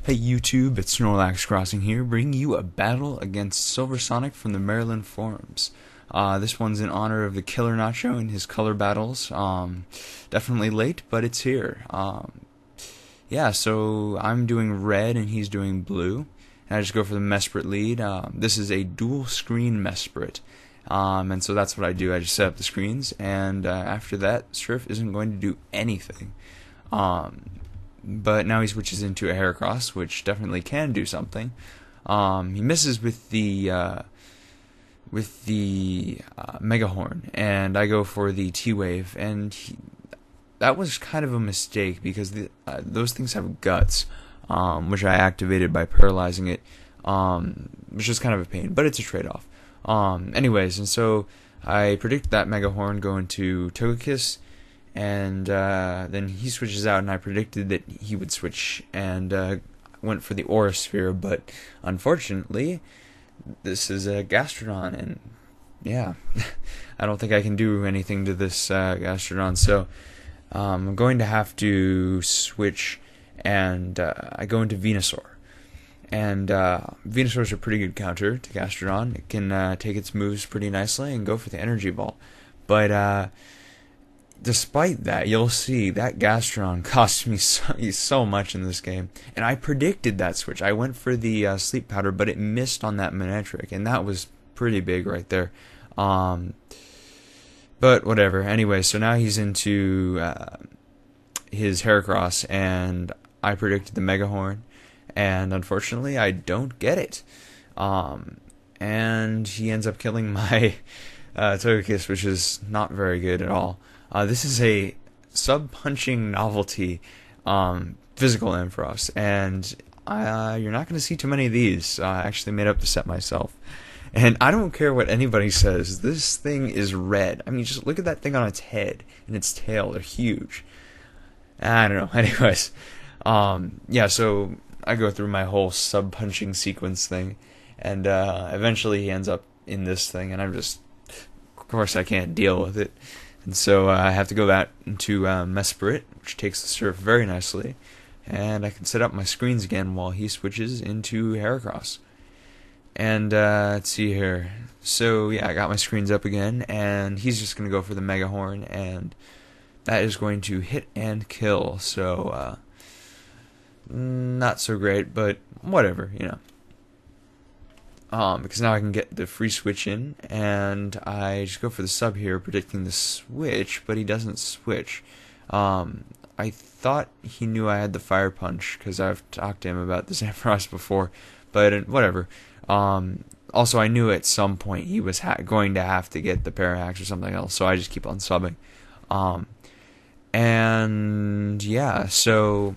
Hey YouTube, it's Snorlax Crossing here, bringing you a battle against Silversonic from the Maryland forums. This one's in honor of the Killer Nacho and his color battles. Definitely late, but it's here. Yeah, so I'm doing red and he's doing blue. And I just go for the Mesprit lead. This is a dual screen Mesprit. And so that's what I do. I just set up the screens, and after that, Surf isn't going to do anything. But now he switches into a Heracross, which definitely can do something. He misses with the Mega Horn, and I go for the T-Wave, and that was kind of a mistake because those things have guts, which I activated by paralyzing it, which is kind of a pain, but it's a trade-off. Anyways, and so I predict that Mega Horn go into Togekiss, and then he switches out, and I predicted that he would switch, and went for the Aura Sphere, but unfortunately, this is a Gastrodon, and yeah, I don't think I can do anything to this Gastrodon, so I'm going to have to switch, and I go into Venusaur. And Venusaur is a pretty good counter to Gastrodon. It can take its moves pretty nicely and go for the Energy Ball. But despite that, you'll see that Gastrodon cost me so much in this game. And I predicted that switch. I went for the Sleep Powder, but it missed on that Manectric, and that was pretty big right there. But whatever. Anyway, so now he's into his Heracross, and I predicted the Mega Horn. And unfortunately, I don't get it. And he ends up killing my Togekiss, which is not very good at all. This is a sub-punching novelty physical Ampharos, and you're not going to see too many of these. I actually made up the set myself. And I don't care what anybody says, this thing is red. I mean, just look at that thing on its head and its tail. They're huge. I don't know. Anyways, yeah, so I go through my whole sub-punching sequence thing, and eventually he ends up in this thing, and I'm just, of course I can't deal with it, and so I have to go back into Mesprit, which takes the Surf very nicely, and I can set up my screens again while he switches into Heracross. And let's see here, so yeah, I got my screens up again, and he's just going to go for the Mega Horn, and that is going to hit and kill, so not so great, but whatever, you know. Because now I can get the free switch in, and I just go for the sub here, predicting the switch, but he doesn't switch. I thought he knew I had the Fire Punch, because I've talked to him about this Ampharos before, but whatever. Also, I knew at some point he was going to have to get the Parahax or something else, so I just keep on subbing. And yeah, so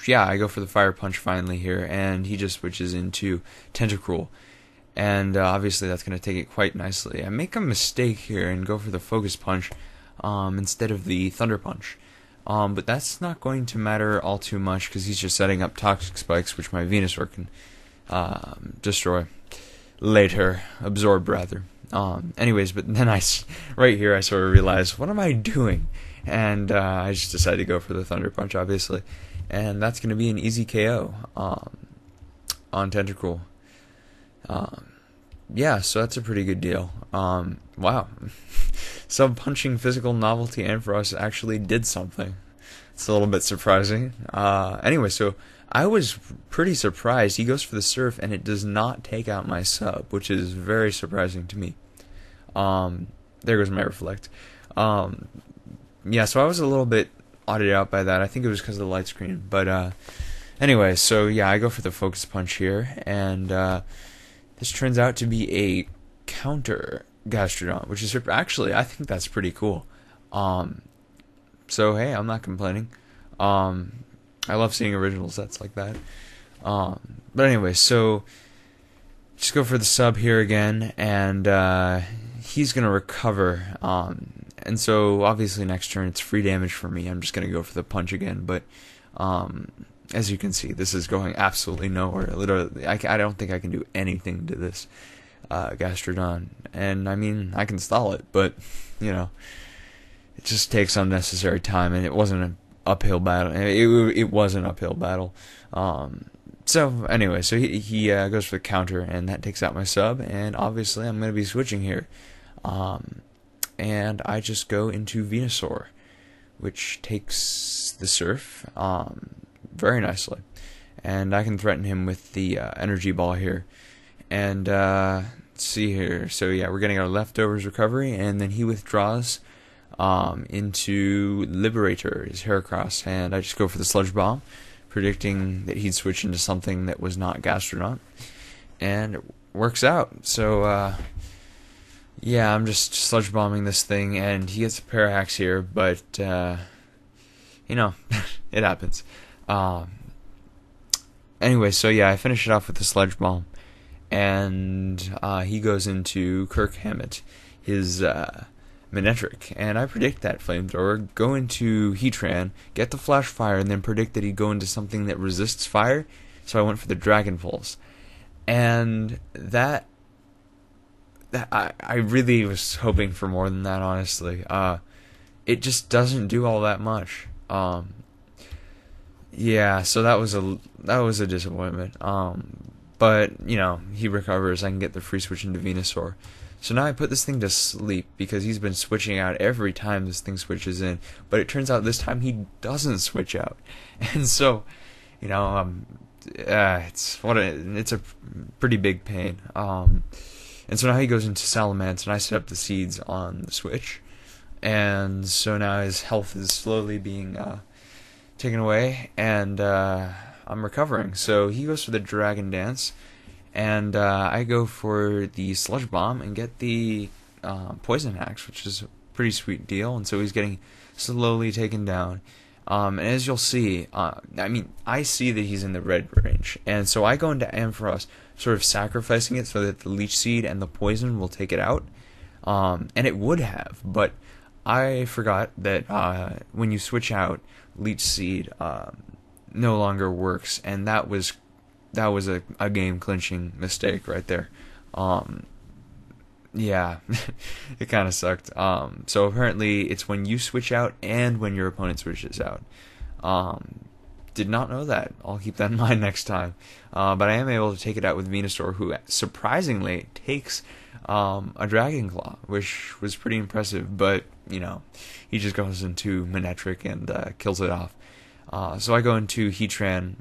yeah, I go for the Fire Punch finally here, and he just switches into Tentacruel, and obviously that's going to take it quite nicely. I make a mistake here and go for the Focus Punch instead of the Thunder Punch, but that's not going to matter all too much because he's just setting up Toxic Spikes, which my Venusaur can absorb rather. Anyways, but then right here I sort of realized, what am I doing? And I just decided to go for the Thunder Punch, obviously. And that's going to be an easy KO on Tentacruel. Yeah, so that's a pretty good deal. Wow. Sub-punching physical novelty Ampharos actually did something. It's a little bit surprising. Anyway, so I was pretty surprised. He goes for the Surf, and it does not take out my sub, which is very surprising to me. There goes my Reflect. Yeah, so I was a little bit odded out by that. I think it was because of the light screen. But anyway, so yeah, I go for the Focus Punch here, and this turns out to be a counter Gastrodon, which is actually, I think that's pretty cool. So hey, I'm not complaining. I love seeing original sets like that. But anyway, so just go for the sub here again, and he's gonna recover. And so obviously next turn it's free damage for me. I'm just gonna go for the punch again, but as you can see, this is going absolutely nowhere. Literally, I don't think I can do anything to this Gastrodon. And I mean, I can stall it, but you know, it just takes unnecessary time, and it wasn't uphill battle. It was an uphill battle. So anyway, so he goes for the counter, and that takes out my sub, and obviously I'm going to be switching here. And I just go into Venusaur, which takes the Surf very nicely. And I can threaten him with the Energy Ball here. And let's see here. So yeah, we're getting our Leftovers recovery, and then he withdraws into Liberator, his Heracross, and I just go for the Sludge Bomb, predicting that he'd switch into something that was not Gastronaut. And it works out. So yeah, I'm just Sludge Bombing this thing, and he gets a Parahax here, but you know, it happens. Anyway, so yeah, I finish it off with the Sludge Bomb, and he goes into Kirk Hammett, his Manectric, and I predict that Flamethrower, go into Heatran, get the Flash Fire, and then predict that he'd go into something that resists fire, so I went for the Dragon Pulse. And that I really was hoping for more than that, honestly. It just doesn't do all that much. Yeah, so that was a disappointment. But you know, he recovers. I can get the free switch into Venusaur. So now I put this thing to sleep because he's been switching out every time this thing switches in. But it turns out this time he doesn't switch out, and so, you know, it's a pretty big pain. And so now he goes into Salamence, and I set up the seeds on the switch, and so now his health is slowly being taken away, and I'm recovering. So he goes for the Dragon Dance, and I go for the Sludge Bomb and get the Poison Axe, which is a pretty sweet deal. And so he's getting slowly taken down. And as you'll see, I see that he's in the red range, and so I go into Ampharos, sort of sacrificing it so that the Leech Seed and the Poison will take it out. And it would have, but I forgot that when you switch out, Leech Seed no longer works, and that was a game clinching mistake right there. Yeah, it kind of sucked. So apparently it's when you switch out and when your opponent switches out. Did not know that. I'll keep that in mind next time. But I am able to take it out with Venusaur, who surprisingly takes a Dragon Claw, which was pretty impressive. But you know, he just goes into Manectric and kills it off. So I go into Heatran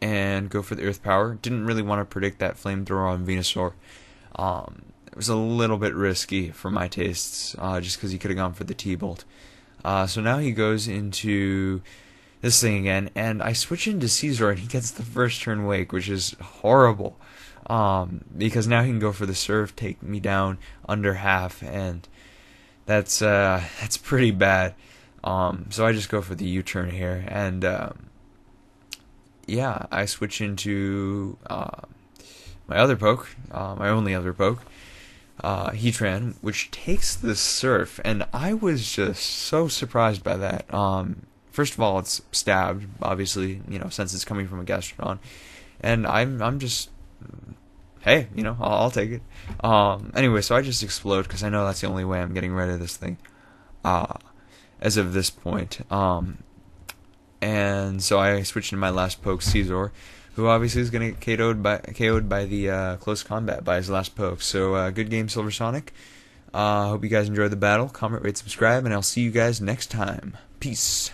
and go for the Earth Power. Didn't really want to predict that Flamethrower on Venusaur. It was a little bit risky for my tastes, just because he could have gone for the T-Bolt. So now he goes into this thing again, and I switch into Caesar, and he gets the first turn Wake, which is horrible, because now he can go for the Surf, take me down under half, and that's pretty bad. So I just go for the U-turn here, and yeah, I switch into my other poke, my only other poke, Heatran, which takes the Surf, and I was just so surprised by that. First of all, it's stabbed, obviously, you know, since it's coming from a Gastrodon, and I'm just, hey, you know, I'll take it. Anyway, so I just explode because I know that's the only way I'm getting rid of this thing, as of this point. And so I switched into my last poke, Caesar, who obviously is going to get KO'd by the close combat by his last poke. So good game, Silversonic. Hope you guys enjoyed the battle. Comment, rate, subscribe, and I'll see you guys next time. Peace.